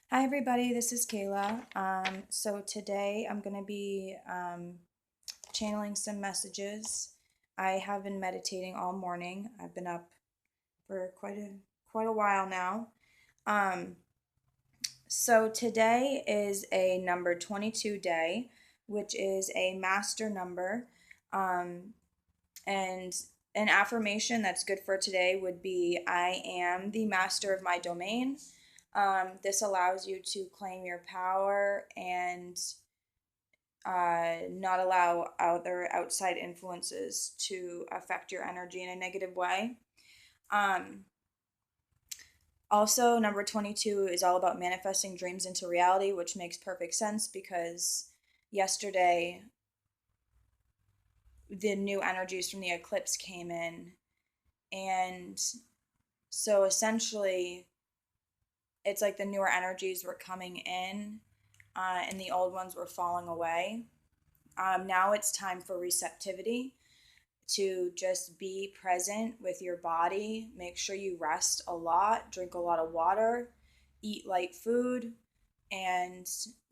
Hi, everybody. This is Kayla. So today I'm going to be channeling some messages. I have been meditating all morning. I've been up for quite a while now. Um, so today is a number 22 day, which is a master number. Um, and an affirmation that's good for today would be I am the master of my domain. This allows you to claim your power and not allow other outside influences to affect your energy in a negative way. Um, Also, number 22 is all about manifesting dreams into reality, which makes perfect sense because yesterday the new energies from the eclipse came in. And so essentially, it's like the newer energies were coming in and the old ones were falling away. Now it's time for receptivity to just be present with your body. Make sure you rest a lot, drink a lot of water, eat light food, and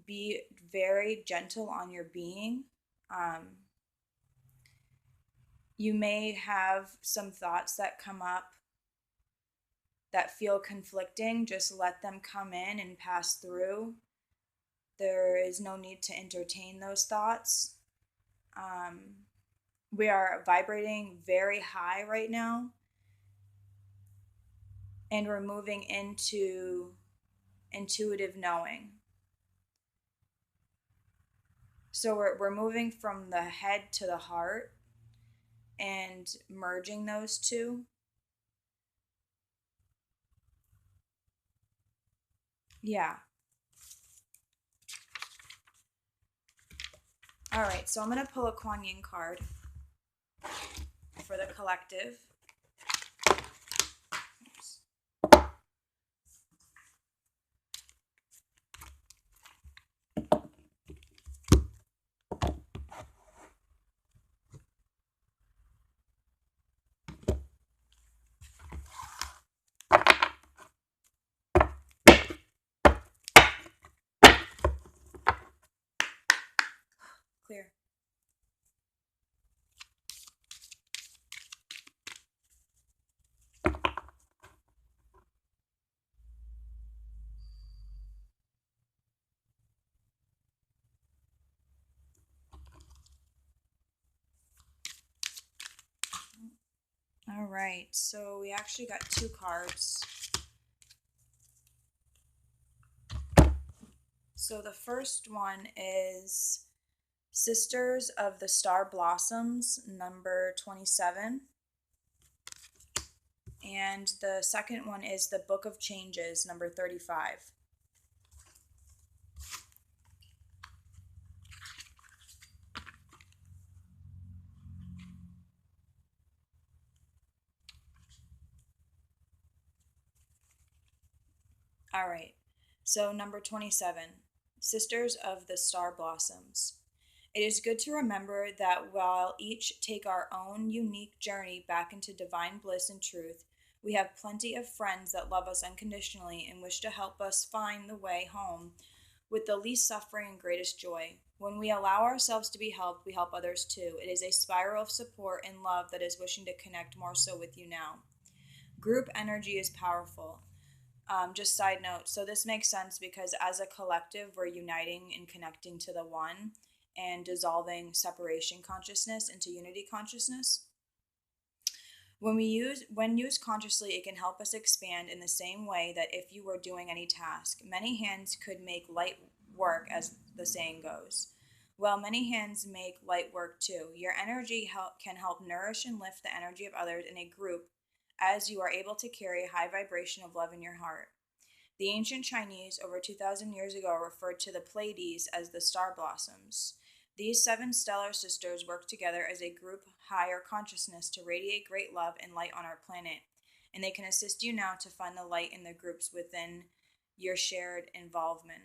be very gentle on your being. Um, you may have some thoughts that come up that feel conflicting. Just let them come in and pass through. There is no need to entertain those thoughts. Um, we are vibrating very high right now, and we're moving into intuitive knowing. So we're moving from the head to the heart and merging those two. Yeah. All right. So I'm going to pull a Kuan card for the collective. Oops. Clear. All right. So we actually got two cards. So the first one is Sisters of the Star Blossoms, number 27. And the second one is the Book of Changes, number 35. All right. So, number 27, Sisters of the Star Blossoms. It is good to remember that while each take our own unique journey back into divine bliss and truth, we have plenty of friends that love us unconditionally and wish to help us find the way home with the least suffering and greatest joy. When we allow ourselves to be helped, we help others too. It is a spiral of support and love that is wishing to connect more so with you now. Group energy is powerful. Just side note, so this makes sense because as a collective, we're uniting and connecting to the one and dissolving separation consciousness into unity consciousness. When used consciously, it can help us expand in the same way that if you were doing any task, many hands could make light work, as the saying goes. Well, many hands make light work too. Your energy can help nourish and lift the energy of others in a group as you are able to carry a high vibration of love in your heart. The ancient Chinese, over 2,000 years ago, referred to the Pleiades as the star blossoms. These seven stellar sisters work together as a group higher consciousness to radiate great love and light on our planet, and they can assist you now to find the light in the groups within your shared involvement.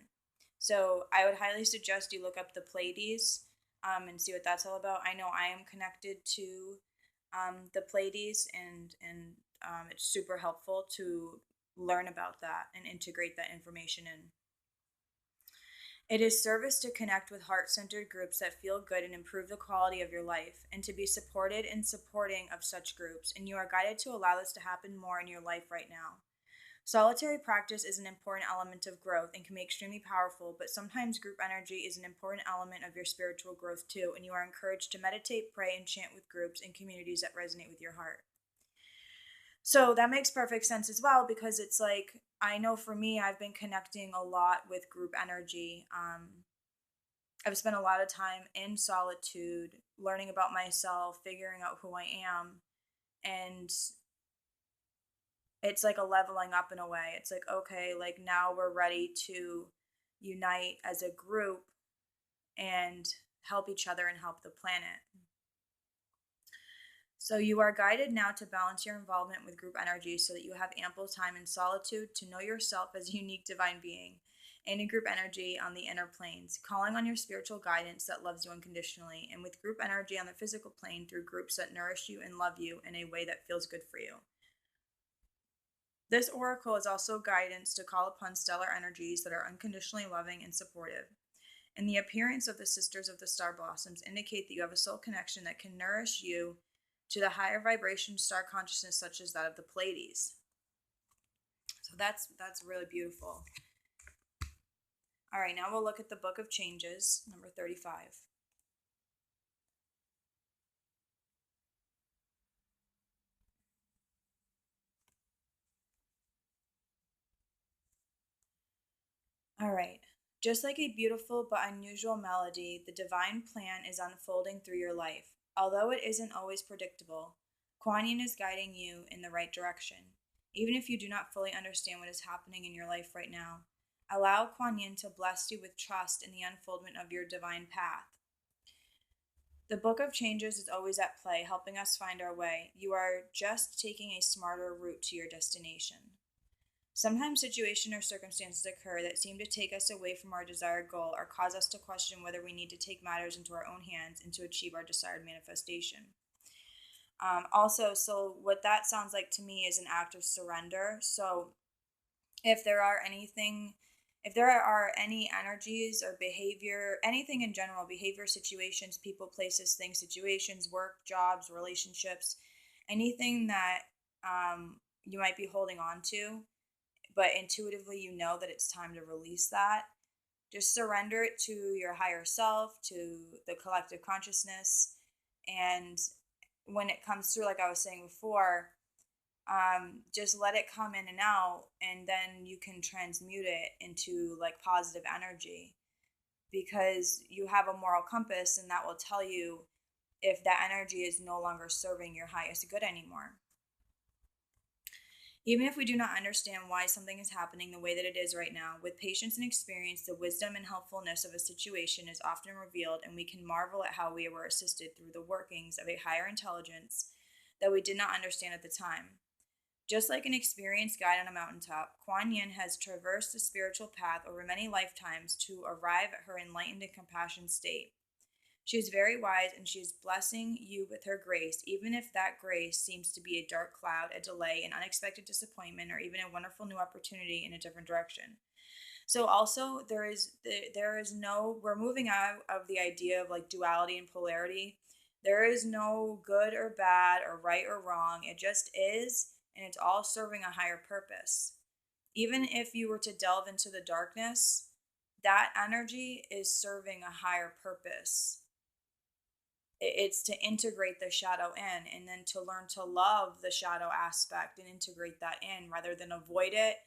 So I would highly suggest you look up the Pleiades and see what that's all about. I know I am connected to the Pleiades, and it's super helpful to learn about that and integrate that information in. It is service to connect with heart centered groups that feel good and improve the quality of your life, and to be supported and supporting of such groups. And you are guided to allow this to happen more in your life right now. Solitary practice is an important element of growth and can be extremely powerful, but sometimes group energy is an important element of your spiritual growth too, and you are encouraged to meditate, pray, and chant with groups and communities that resonate with your heart. So that makes perfect sense as well, because it's like, I know for me, I've been connecting a lot with group energy. I've spent a lot of time in solitude, learning about myself, figuring out who I am, and it's like a leveling up in a way. It's like, okay, like now we're ready to unite as a group and help each other and help the planet. So you are guided now to balance your involvement with group energy so that you have ample time in solitude to know yourself as a unique divine being, and in group energy on the inner planes, calling on your spiritual guidance that loves you unconditionally, and with group energy on the physical plane through groups that nourish you and love you in a way that feels good for you. This oracle is also guidance to call upon stellar energies that are unconditionally loving and supportive. And the appearance of the Sisters of the Star Blossoms indicate that you have a soul connection that can nourish you to the higher vibration star consciousness, such as that of the Pleiades. So that's really beautiful. All right, now we'll look at the Book of Changes, number 35. All right. Just like a beautiful but unusual melody, the divine plan is unfolding through your life. Although it isn't always predictable, Kuan Yin is guiding you in the right direction. Even if you do not fully understand what is happening in your life right now, allow Kuan Yin to bless you with trust in the unfoldment of your divine path. The Book of Changes is always at play, helping us find our way. You are just taking a smarter route to your destination. Sometimes situations or circumstances occur that seem to take us away from our desired goal or cause us to question whether we need to take matters into our own hands and to achieve our desired manifestation. So what that sounds like to me is an act of surrender. So if there are any energies or behavior, anything in general, behavior, situations, people, places, things, situations, work, jobs, relationships, anything that you might be holding on to, but intuitively you know that it's time to release that, just surrender it to your higher self, to the collective consciousness. And when it comes through, like I was saying before, just let it come in and out, and then you can transmute it into like positive energy, because you have a moral compass, and that will tell you if that energy is no longer serving your highest good anymore. Even if we do not understand why something is happening the way that it is right now, with patience and experience, the wisdom and helpfulness of a situation is often revealed, and we can marvel at how we were assisted through the workings of a higher intelligence that we did not understand at the time. Just like an experienced guide on a mountaintop, Kuan Yin has traversed the spiritual path over many lifetimes to arrive at her enlightened and compassionate state. She is very wise, and she is blessing you with her grace, even if that grace seems to be a dark cloud, a delay, an unexpected disappointment, or even a wonderful new opportunity in a different direction. So also we're moving out of the idea of like duality and polarity. There is no good or bad or right or wrong. It just is, and it's all serving a higher purpose. Even if you were to delve into the darkness, that energy is serving a higher purpose. It's to integrate the shadow in, and then to learn to love the shadow aspect and integrate that in, rather than avoid it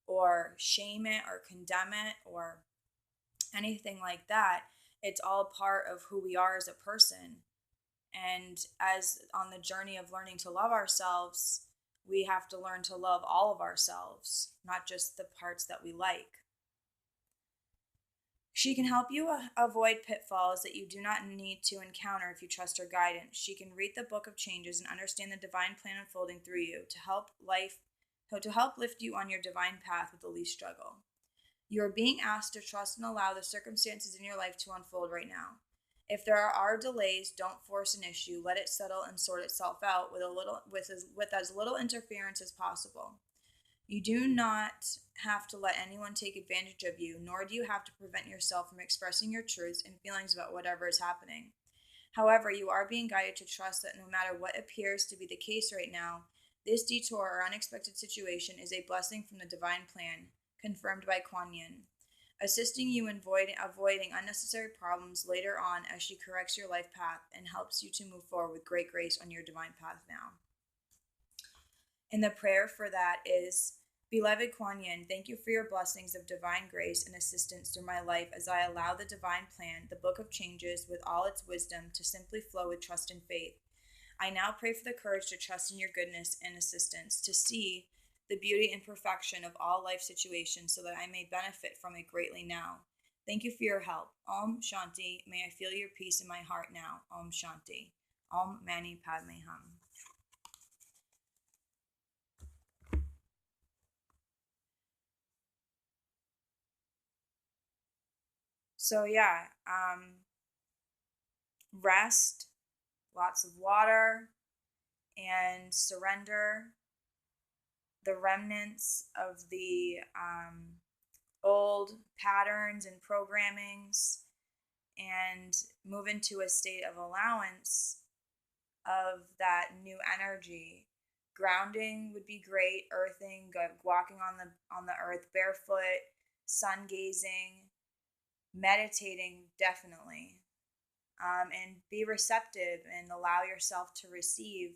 or shame it or condemn it or anything like that. It's all part of who we are as a person. And as on the journey of learning to love ourselves, we have to learn to love all of ourselves, not just the parts that we like. She can help you avoid pitfalls that you do not need to encounter if you trust her guidance. She can read the Book of Changes and understand the divine plan unfolding through you to help lift you on your divine path with the least struggle. You are being asked to trust and allow the circumstances in your life to unfold right now. If there are delays, don't force an issue. Let it settle and sort itself out with as little interference as possible. You do not have to let anyone take advantage of you, nor do you have to prevent yourself from expressing your truths and feelings about whatever is happening. However, you are being guided to trust that no matter what appears to be the case right now, this detour or unexpected situation is a blessing from the divine plan, confirmed by Kuan, assisting you in avoiding unnecessary problems later on as she corrects your life path and helps you to move forward with great grace on your divine path now. And the prayer for that is, Beloved Kuan Yin, thank you for your blessings of divine grace and assistance through my life as I allow the divine plan, the book of changes, with all its wisdom, to simply flow with trust and faith. I now pray for the courage to trust in your goodness and assistance, to see the beauty and perfection of all life situations so that I may benefit from it greatly now. Thank you for your help. Om Shanti. May I feel your peace in my heart now. Om Shanti. Om Mani Padme Hum. So yeah, rest, lots of water, and surrender the remnants of the old patterns and programmings, and move into a state of allowance of that new energy. Grounding would be great, earthing, walking on the earth barefoot, sun gazing, meditating definitely. And be receptive and allow yourself to receive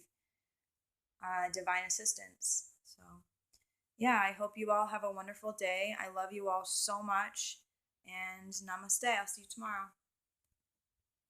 divine assistance. So, yeah, I hope you all have a wonderful day. I love you all so much. And namaste. I'll see you tomorrow.